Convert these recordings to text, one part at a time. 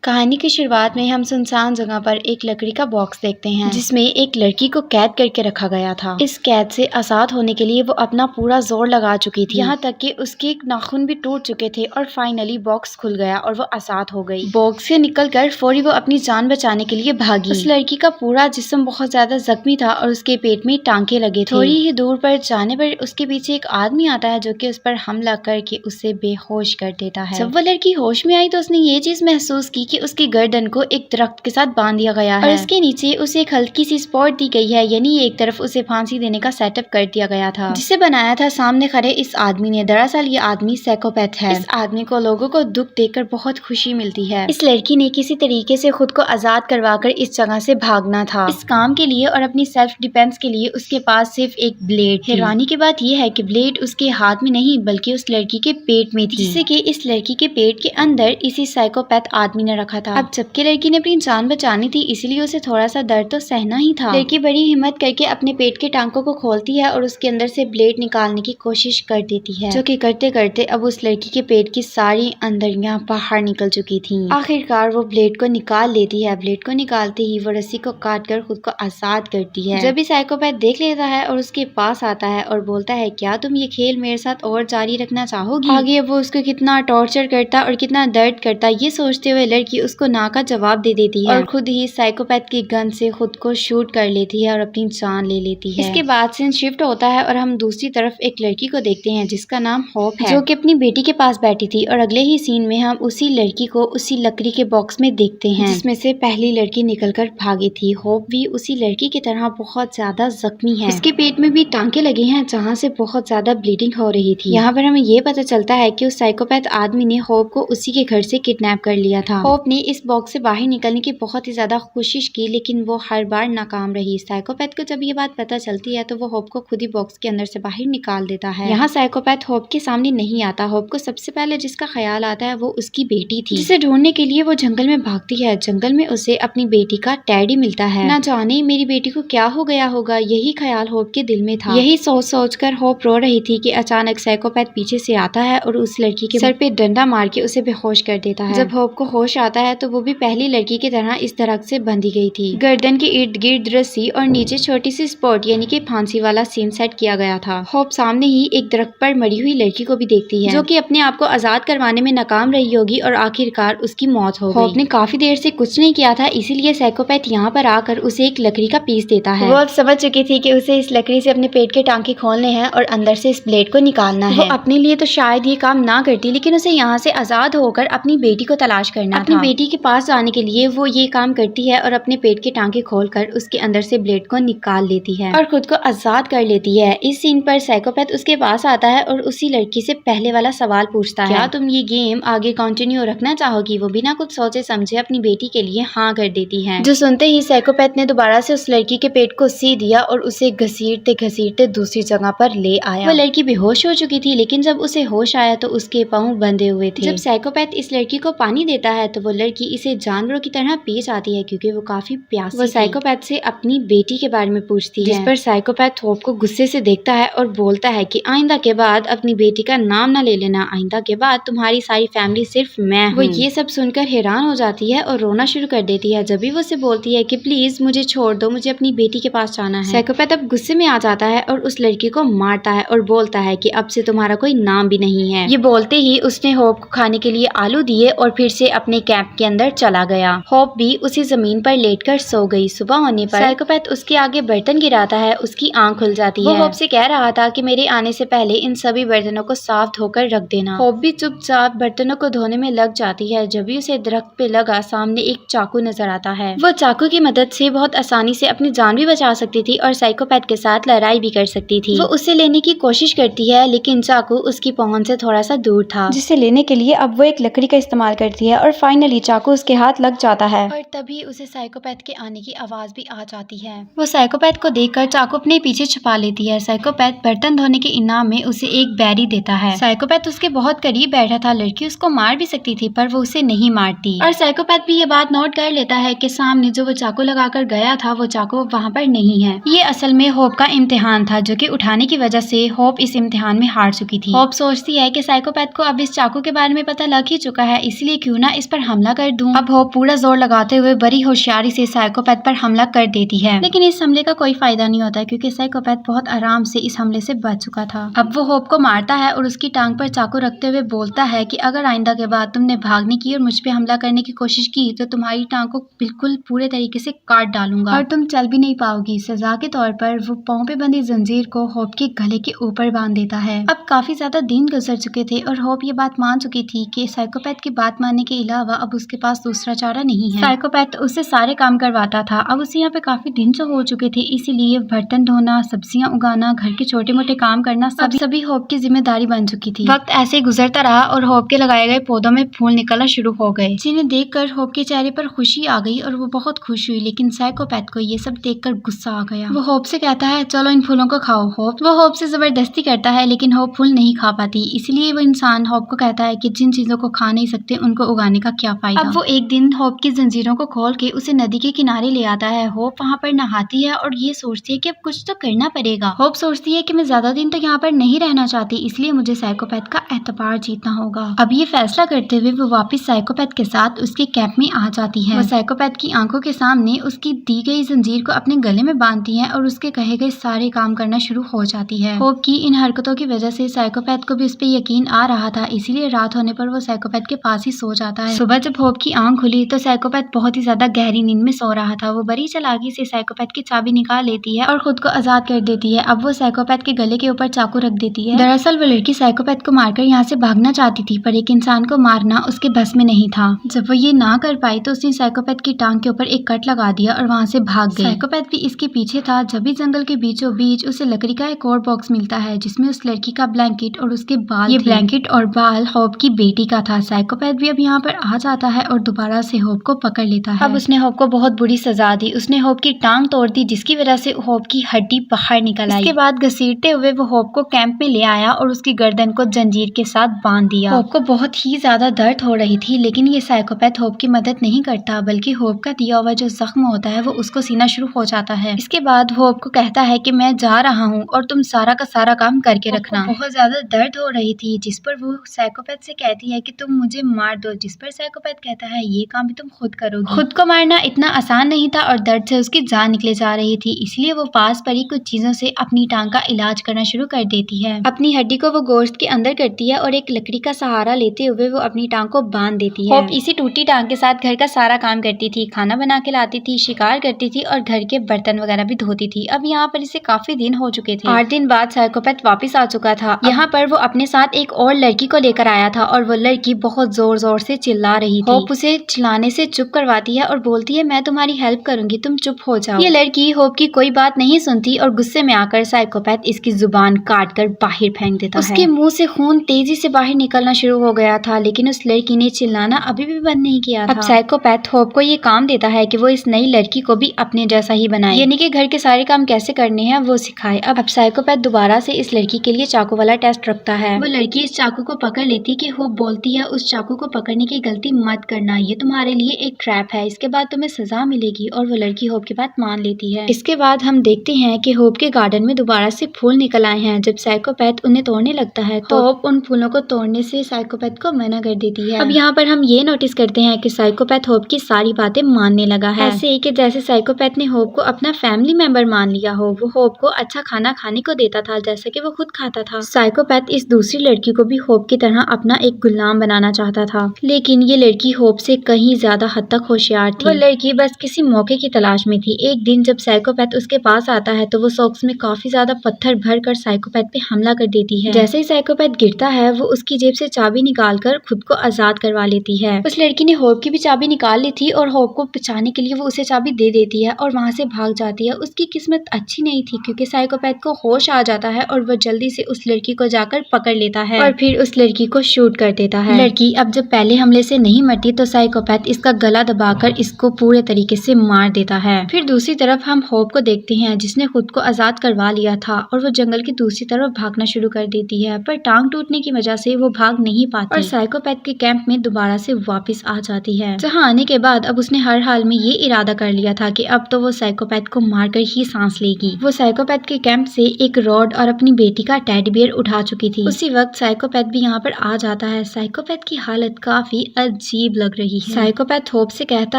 कहानी की शुरुआत में हम सुनसान जगह पर एक लकड़ी का बॉक्स देखते हैं जिसमें एक लड़की को कैद करके रखा गया था। इस कैद से आजाद होने के लिए वो अपना पूरा जोर लगा चुकी थी, यहाँ तक कि उसके नाखून भी टूट चुके थे और फाइनली बॉक्स खुल गया और वो आजाद हो गई। बॉक्स से निकलकर फौरी वो अपनी जान बचाने के लिए भागी। उस लड़की का पूरा जिस्म बहुत ज्यादा जख्मी था और उसके पेट में टांके लगे थे। थोड़ी ही दूर पर जाने पर उसके पीछे एक आदमी आता है जो कि उस पर हमला करके उसे बेहोश कर देता है। जब वो लड़की होश में आई तो उसने ये चीज महसूस की कि उसकी गर्दन को एक दरख्त के साथ बांध दिया गया है और इसके नीचे उसे एक हल्की सी स्पॉट दी गई है, यानी एक तरफ उसे फांसी देने का सेटअप कर दिया गया था जिसे बनाया था सामने खड़े इस आदमी ने। दरअसल ये आदमी साइकोपैथ है। इस आदमी को लोगों को दुख देकर बहुत खुशी मिलती है। इस लड़की ने किसी तरीके से खुद को आजाद करवाकर इस जगह से भागना था। इस काम के लिए और अपनी सेल्फ डिफेंस के लिए उसके पास सिर्फ एक ब्लेड। हैरानी की बात यह है कि ब्लेड उसके हाथ में नहीं बल्कि उस लड़की के पेट में थी, जिससे कि इस लड़की के पेट के अंदर इसी साइकोपैथ आदमी ने रखा था। अब जबकि लड़की ने अपनी जान बचानी थी इसलिए उसे थोड़ा सा दर्द तो सहना ही था। लड़की बड़ी हिम्मत करके अपने पेट के टांकों को खोलती है और उसके अंदर से ब्लेड निकालने की कोशिश कर देती है, जो कि करते करते अब उस लड़की के पेट की सारी अंदरियां बाहर निकल चुकी थी। आखिरकार वो ब्लेड को निकाल लेती है। ब्लेड को निकालते ही वो रस्सी को काट कर खुद को आजाद करती है। जब भी साइकोपैथ देख लेता है और उसके पास आता है और बोलता है, क्या तुम ये खेल मेरे साथ और जारी रखना चाहोगी? आगे वो उसको कितना टॉर्चर करता और कितना दर्द करता ये सोचते हुए लड़की उसको ना का जवाब दे देती है और खुद ही साइकोपैथ की गन से खुद को शूट कर लेती है और अपनी जान ले लेती है। इसके बाद सीन शिफ्ट होता है और हम दूसरी तरफ एक लड़की को देखते हैं जिसका नाम होप है, जो कि अपनी बेटी के पास बैठी थी। और अगले ही सीन में हम उसी लड़की को उसी लकड़ी के बॉक्स में देखते हैं जिसमें से पहली लड़की निकलकर भागी थी। होप भी उसी लड़की की तरह बहुत ज्यादा जख्मी है। इसके पेट में भी टांके लगे हैं जहाँ से बहुत ज्यादा ब्लीडिंग हो रही थी। यहाँ पर हमें ये पता चलता है कि उस साइकोपैथ आदमी ने होप को उसी के घर से किडनैप कर लिया था। होप ने इस बॉक्स से बाहर निकलने की बहुत ही ज्यादा कोशिश की लेकिन वो हर बार नाकाम रही। साइकोपैथ को जब ये बात पता चलती है तो वो होप को खुद ही बॉक्स के अंदर से बाहर निकाल देता है। यहाँ साइकोपैथ होप के सामने नहीं आता। होप को सबसे पहले जिसका ख्याल आता है वो उसकी बेटी थी, जिसे ढूंढने के लिए वो जंगल में भागती है। जंगल में उसे अपनी बेटी का टैडी मिलता है। ना जाने मेरी बेटी को क्या हो गया होगा, यही ख्याल होप के दिल में था। यही सोच सोच कर होप रो रही थी कि अचानक साइकोपैथ पीछे से आता है और उस लड़की के सर पे डंडा मार के उसे बेहोश कर देता है। जब होप को होश आता है तो वो भी पहली लड़की की तरह इस दरख्त से बंधी गई थी। गर्दन के इर्द गिर्द रस्सी और नीचे छोटी सी स्पॉट यानी कि फांसी वाला सीन सेट किया गया था। होप सामने ही एक दरख्त पर मरी हुई लड़की को भी देखती है जो कि अपने आप को आजाद करवाने में नाकाम रही होगी और आखिरकार उसकी मौत हो गई। होप ने काफी देर से कुछ नहीं किया था इसीलिए साइकोपैथ यहाँ पर आकर उसे एक लकड़ी का पीस देता है। वो अब समझ चुकी थी कि उसे इस लकड़ी से अपने पेट के टांके खोलने हैं और अंदर से इस ब्लेड को निकालना है। वो अपने लिए तो शायद ये काम ना करती लेकिन उसे यहाँ से आजाद होकर अपनी बेटी को तलाश करना था। अपनी बेटी के पास जाने के लिए वो ये काम करती है और अपने पेट के टांके खोलकर उसके अंदर से ब्लेड को निकाल लेती है और खुद को आजाद कर लेती है। इस सीन पर साइकोपैथ उसके पास आता है और उसी लड़की से पहले वाला सवाल पूछता है, क्या तुम ये गेम आगे कंटिन्यू रखना चाहोगी? वो बिना कुछ सोचे समझे अपनी बेटी के लिए हाँ कर देती है। जो सुनते ही साइकोपैथ ने दोबारा से उस लड़की के पेट को सी दिया और उसे घसीटते घसीटते दूसरी जगह पर ले आया। वो लड़की बेहोश हो चुकी थी लेकिन जब उसे होश आया तो उसके पाँव बंधे हुए थे। जब साइकोपैथ इस लड़की को पानी देता है तो वो लड़की इसे जानवरों की तरह पी जाती है क्योंकि वो काफी प्यासी थी। वो साइकोपैथ से अपनी बेटी के बारे में पूछती है, जिस पर साइकोपैथ होप को गुस्से से देखता है और बोलता है कि आइंदा के बाद अपनी बेटी का नाम ना ले लेना, आइंदा के बाद तुम्हारी सारी फैमिली सिर्फ मैं हूँ। वो ये सब सुनकर हैरान हो जाती है और रोना शुरू कर देती है। जब भी वो उसे बोलती है कि प्लीज मुझे छोड़ दो, मुझे अपनी बेटी के पास जाना है। साइकोपैथ अब गुस्से में आ जाता है और उस लड़की को मारता है और बोलता है कि अब से तुम्हारा कोई नाम भी नहीं है। ये बोलते ही उसने होप को खाने के लिए आलू दिए और फिर से अपने कैंप के अंदर चला गया। होप भी उसी जमीन पर लेटकर सो गई। सुबह होने पर साइकोपैथ उसके आगे बर्तन गिराता है, उसकी आंख खुल जाती है। वो होप से कह रहा था कि मेरे आने से पहले इन सभी बर्तनों को साफ धोकर रख देना। होप भी चुपचाप बर्तनों को धोने में लग जाती है। जब भी उसे दरख्त पे लगा सामने एक चाकू नजर आता है। वो चाकू की मदद से बहुत आसानी से अपनी जान भी बचा सकती थी और साइकोपैथ के साथ लड़ाई भी कर सकती थी। वो उसे लेने की कोशिश करती है लेकिन चाकू उसकी पहुंच से थोड़ा सा दूर था, जिसे लेने के लिए अब वो एक लकड़ी का इस्तेमाल करती है और फाइनली चाकू उसके हाथ लग जाता है और तभी उसे साइकोपैथ के आने की आवाज भी आ जाती है। वो साइकोपैथ को देखकर चाकू अपने पीछे छुपा लेती है। साइकोपैथ बर्तन धोने के इनाम में उसे एक बैरी देता है। साइकोपैथ उसके बहुत करीब बैठा था। लड़की उसको मार भी सकती थी पर वो उसे नहीं मारती और साइकोपैथ भी ये बात नोट कर लेता है कि सामने जो वो चाकू लगाकर गया था वो चाकू वहाँ पर नहीं है। ये असल में होप का इम्तिहान था जो कि उठाने की वजह से होप इस इम्तिहान में हार चुकी थी। होप सोचती है कि साइकोपैथ को अब इस चाकू के बारे में पता लग ही चुका है, इसलिए क्यों ना इस पर हमला कर दूं। अब होप पूरा जोर लगाते हुए बड़ी होशियारी से साइकोपैथ पर हमला कर देती है, लेकिन इस हमले का कोई फायदा नहीं होता क्योंकि साइकोपैथ बहुत आराम से इस हमले से बच चुका था। अब वो होप को मारता है और उसकी टांग पर चाकू रखते हुए बोलता है कि अगर आइंदा के बाद तुमने भागने की और मुझ पे हमला करने की कोशिश की तो तुम्हारी टांग को बिल्कुल पूरे तरीके से काट डालूंगा और तुम चल भी नहीं पाओगी। सजा के तौर पर वो पांव पे बंधी जंजीर को होप के गले के ऊपर बांध देता है। अब काफी ज्यादा दिन गुजर चुके थे और होप ये बात मान चुकी थी कि साइकोपैथ की बात मानने के अलावा अब उसके पास दूसरा चारा नहीं है। साइकोपैथ उससे सारे काम करवाता था। अब उसे यहाँ पे काफी दिन से हो चुके थे, इसीलिए बर्तन धोना, सब्जियां उगाना, घर के छोटे मोटे काम करना सभी होप की जिम्मेदारी बन चुकी थी। वक्त ऐसे ही गुजरता रहा और होप के लगाए गए पौधों में फूल निकलना शुरू हो गए, जिन्हें देखकर होप के चेहरे पर खुशी आ गई और वो बहुत खुश हुई। लेकिन साइकोपैथ को ये सब देखकर गुस्सा आ गया। वो होप से कहता है चलो इन फूलों को खाओ। वो होप से जबरदस्ती करता है, लेकिन होप फूल नहीं खा पाती। इसलिए वो इंसान होप को कहता है कि जिन चीजों को खा नहीं सकते उनको उगाने का क्या फायदा। अब वो एक दिन होप की जंजीरों को खोल के उसे नदी के किनारे ले आता है। होप वहाँ पर नहाती है और ये सोचती है कि अब कुछ तो करना पड़ेगा। होप सोचती है कि मैं ज्यादा दिन तो यहाँ पर नहीं रहना चाहती, इसलिए मुझे साइकोपैथ का एतबार जीतना होगा। अब ये फैसला करते हुए वो वापस साइकोपैथ के साथ उसके कैंप में आ जाती है। वो साइकोपैथ की आंखों के सामने उसकी दी गई जंजीर को अपने गले में बांधती है और उसके कहे गए सारे काम करना शुरू हो जाती है। होप की इन हरकतों की वजह से साइकोपैथ को भी उस पर यकीन आ रहा था, इसीलिए रात होने पर वो साइकोपैथ के पास ही सो जाता है। सुबह जब होप की आंख खुली तो साइकोपैथ बहुत ही ज्यादा गहरी नींद में सो रहा था। वो बड़ी चालाकी से साइकोपैथ की चाबी निकाल लेती है और खुद को आजाद कर देती है। अब वो साइकोपैथ के गले के ऊपर चाकू रख देती है। दरअसल वो लड़की साइकोपैथ को मारकर यहाँ से भागना चाहती थी, पर एक इंसान को मारना उसके बस में नहीं था। जब वो ये ना कर पाई तो उसने साइकोपैथ की टांग के ऊपर एक कट लगा दिया और वहाँ से भाग गई। साइकोपैथ भी इसके पीछे था। जब भी जंगल के बीचों बीच उसे लकड़ी का एक और बॉक्स मिलता है जिसमें उस लड़की का ब्लैंकेट और उसके बाल। ये ब्लैंकेट और बाल होप की बेटी का था। साइकोपैथ भी अब यहाँ पर आ जाता है और दोबारा से होप को पकड़ लेता है। अब उसने होप को बहुत बुरी सजा दी। उसने होप की टांग तोड़ दी, जिसकी वजह से होप की हड्डी बाहर निकल आई। इसके बाद घसीटते हुए वो होप को कैंप में ले आया और उसकी गर्दन को जंजीर के साथ बांध दिया। होप को बहुत ही ज्यादा दर्द हो रही थी, लेकिन ये साइकोपैथ होप की मदद नहीं करता, बल्कि होप का दिया हुआ जो जख्म होता है वो उसको सीना शुरू हो जाता है। इसके बाद होप को कहता है कि मैं जा रहा हूँ और तुम सारा का सारा काम करके रखना। बहुत ज्यादा दर्द हो रही थी, जिस पर वो साइकोपैथ से कहती है कि तुम मुझे मार दो, जिस पर साइकोपैथ कहता है ये काम भी तुम खुद करोगी। खुद को मारना इतना आसान नहीं था और दर्द से उसकी जान निकले जा रही थी, इसलिए वो पास पड़ी कुछ चीजों से अपनी टांग का इलाज करना शुरू कर देती है। अपनी हड्डी को वो गोश्त के अंदर करती है और एक लकड़ी का सहारा लेते हुए वो अपनी टांग को बांध देती है। होप इसी टूटी टांग के साथ घर का सारा काम करती थी, खाना बना के लाती थी, शिकार करती थी और घर के बर्तन वगैरह भी धोती थी। अब यहाँ पर इसे काफी दिन हो चुके थे। 8 दिन बाद साइकोपैथ वापस आ चुका था। यहाँ पर वो अपने साथ एक और लड़की को लेकर आया था और वो लड़की बहुत जोर जोर से चिल्ला रही थी। होप उसे चिल्लाने से चुप करवाती है और बोलती है मैं तुम्हारी हेल्प करूंगी, तुम चुप हो जाओ। ये लड़की होप की कोई बात नहीं सुनती और गुस्से में आकर साइकोपैथ इसकी जुबान काट कर बाहर फेंक देता है। उसके मुंह से खून तेजी से बाहर निकलना शुरू हो गया था, लेकिन उस लड़की ने चिल्लाना अभी भी बंद नहीं किया था। अब साइकोपैथ होप को ये काम देता है कि वो इस नई लड़की को भी अपने जैसा ही बनाए, यानी कि घर के सारे काम कैसे करने हैं वो सिखाए। अब साइकोपैथ दोबारा से इस लड़की के लिए चाकू वाला टेस्ट रखता है। वो लड़की इस चाकू को पकड़ लेती कि होप बोलती है उस चाकू को पकड़ने की गलती मत करना, ये तुम्हारे लिए एक ट्रैप है, इसके बाद तुम्हें सजा मिलेगी। और वो लड़की होप की बात मान लेती है। इसके बाद हम देखते हैं कि होप के गार्डन में दोबारा से फूल निकल आए हैं। जब साइकोपैथ उन्हें तोड़ने लगता है तो होप उन फूलों को तोड़ने से साइकोपैथ को मना कर देती है। अब यहाँ पर हम ये नोटिस करते हैं कि साइकोपैथ होप की सारी बातें मानने लगा है, ऐसे ही कि जैसे साइकोपैथ ने होप को अपना फैमिली मेंबर मान लिया हो। वो होप को अच्छा खाना खाने को देता था जैसा कि वो खुद खाता था। साइकोपैथ इस दूसरी लड़की को भी होप की तरह अपना एक गुलाम बनाना चाहता था, लेकिन ये लड़की होप से कहीं ज्यादा हद तक होशियार थी। वो लड़की बस किसी मौके की तलाश में थी। एक दिन जब साइकोपैथ उसके पास आता है तो वो सॉक्स में काफी ज्यादा पत्थर भर कर साइकोपैथ पे हमला कर देती है। जैसे ही साइकोपैथ गिरता है वो उसकी जेब से चाबी निकालकर खुद को आजाद करवा लेती है। उस लड़की ने होप की भी चाबी निकाल ली थी और होप को बचाने के लिए वो उसे चाबी दे देती है और वहाँ से भाग जाती है। उसकी किस्मत अच्छी नहीं थी क्योंकि साइकोपैथ को होश आ जाता है और वो जल्दी से उस लड़की को जाकर पकड़ लेता है और फिर उस लड़की को शूट कर देता है। लड़की अब जब पहले हमले से नहीं मरती तो साइकोपैथ इसका गला दबाकर इसको पूरे तरीके से मार देता है। फिर दूसरी तरफ हम होप को देखते हैं जिसने खुद को आजाद करवा लिया था और वो जंगल की दूसरी तरफ भागना शुरू कर देती है, पर टांग टूटने की वजह से वो भाग नहीं पाती और साइकोपैथ के कैंप में दोबारा से वापस आ जाती है। जहाँ आने के बाद अब उसने हर हाल में ये इरादा कर लिया था कि अब तो वो साइकोपैथ को मारकर ही सांस लेगी। वो साइकोपैथ के कैंप से एक रॉड और अपनी बेटी का टेडी बियर उठा चुकी थी। उसी वक्त साइकोपैथ भी यहाँ पर आ जाता है। साइकोपैथ की हालत काफी अजीब लग रही है। साइकोपैथ होप से कहता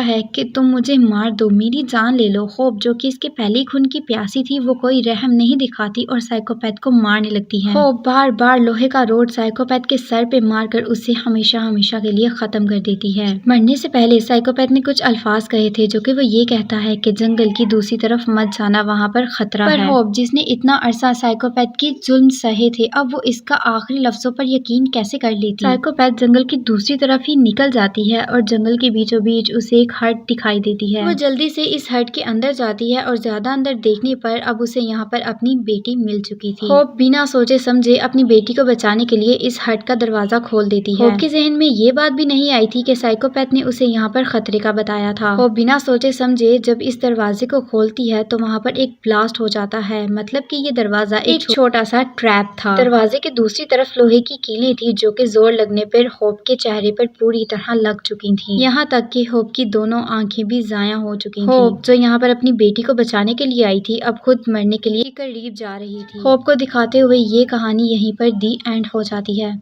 है कि तुम मुझे मार दो, मेरी जान ले लो। होप जो कि इसके पहले खून की प्यासी थी वो कोई रहम नहीं दिखाती और साइकोपैथ को मारने लगती है। होप बार बार लोहे का रोड साइकोपैथ के सर पे मारकर उसे हमेशा हमेशा के लिए खत्म कर देती है। मरने से पहले साइकोपैथ ने कुछ अल्फाज कहे थे जो कि वो ये कहता है कि जंगल की दूसरी तरफ मत जाना, वहाँ पर खतरा है। होप जिसने इतना अरसा साइकोपैथ की जुल्म सहे थे, अब वो इसका आखिरी लफ्जों पर यकीन कैसे कर लेती। साइकोपैथ जंगल की दूसरी तरफ ही निकल जाती है और जंगल के बीचों बीच उसे एक हट दिखाई देती है। वो जल्दी से इस हट के अंदर जाती है और ज्यादा अंदर देखने पर अब उसे यहाँ पर अपनी बेटी मिल चुकी थी। होप बिना सोचे समझे अपनी बेटी को बचाने के लिए इस हट का दरवाजा खोल देती है। होप के जहन में ये बात भी नहीं आई थी कि साइकोपैथ ने उसे यहाँ पर खतरे का बताया था। होप बिना सोचे समझे जब इस दरवाजे को खोलती है तो वहाँ पर एक ब्लास्ट हो जाता है, मतलब कि ये दरवाजा एक छोटा सा ट्रैप था। दरवाजे के दूसरी तरफ लोहे की कीलें थी जो कि जोर लगने पर होप के चेहरे पर पूरी तरह लग चुकी थी। यहाँ तक कि होप की दोनों आंखें भी जाया हो चुकी थी। होप जो यहाँ पर अपनी बेटी को बचाने के लिए आई थी अब खुद मरने के लिए करीब जा रही थी। होप को दिखाते हुए ये कहानी यहीं पर दी एंड हो जाती है।